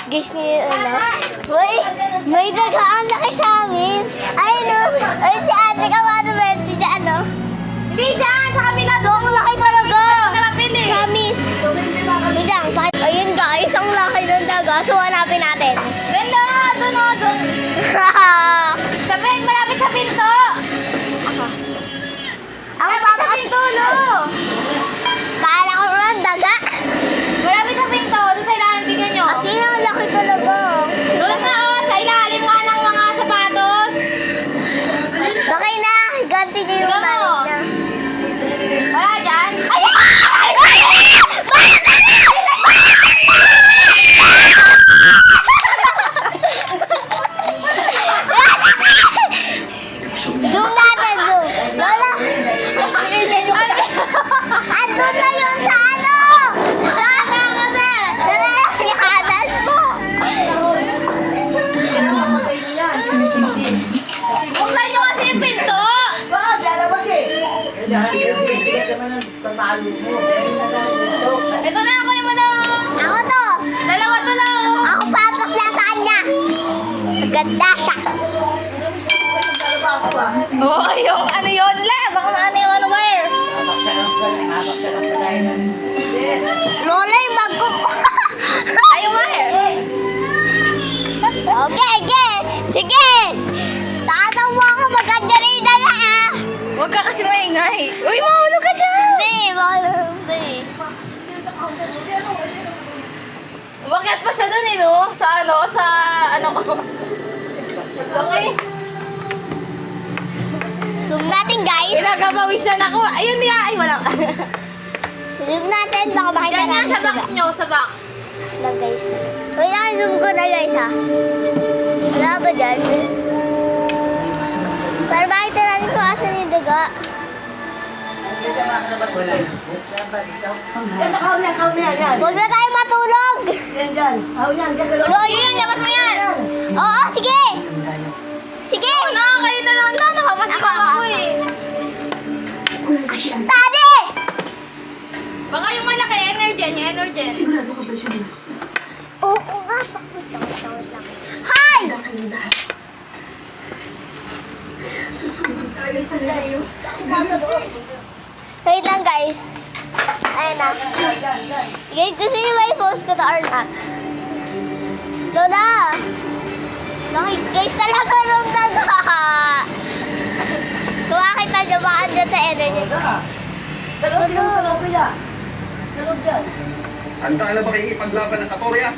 Guys, ngayon Uy, may dagaan laki sa amin. Ayun o. Ayun si ate Kamado ba? Si Hindi dyan, sa kabila. Doon ang laki talaga. Kamis. Ayun guys, ang laki ng daga. So, hanapin natin. Ganda! Doon o, doon. Sabihin, malapit sa pinto. Ang papakas tulo. Kala ko naman daga. Malapit sa pinto. Doon sa ilalim bigyan nyo. Kasi ang laki talaga. Doon na o, sa ilalim nga ng mga sapatos. Okay na, ganti niyo yung malit na. Wala dyan. Ay! Zoom natin, zoom. Lola! Andun na yun sa ano! Lola kasi! Nalalayanan mo! Buksan nyo kasi yung pinto! Bakit? Lalabas eh. Ito na ako yung ano! Ako to! Dalawa to lang! Ako papas na sa kanya! Ganda siya! Oo, yung ano yun, le! Baka maano yung ano wire! Lola, yung bag ko! Ay, yung wire! Okay, okay! Sige! Tatawa ako maganda rin na ah! Huwag ka kasi maingay! Uy, mahulog ka dyan! Hindi, mahulog hindi. Umakyat pa siya dun eh, no? Sa ano ko. Okay. Zoom natin, guys. Pinagabawisan ako. Ayun niya. Ay, wala. Zoom natin. Baka makita natin. Ganyan sa box nyo. Sa box. Wala, guys. Wait lang, zoom ko na, guys, ha. Wala ba dyan? Para makita natin kung asan yung daga. Huwag na tayo matulog. Yan, yan. Ako yan. Yun, labas mo yan. Oo, sige. Sige. Kayo na lang. Nakapasama ako eh. Tadi! Baka yung malaki, energen. Sigurado ka ba siya, Miss? Oo nga. Takot lang. Hi! Susugod tayo sa layo. Wait lang, guys. Ayun na. Guys, gusto niyo ba i-post ko to or not? Lola! Guys, talaga nung daga. Kung makita nyo, baka dyan sa energy ko. Sa loob yan. Sa loob yan. Handa ka na ba kayo ipaglaban ng Katorya?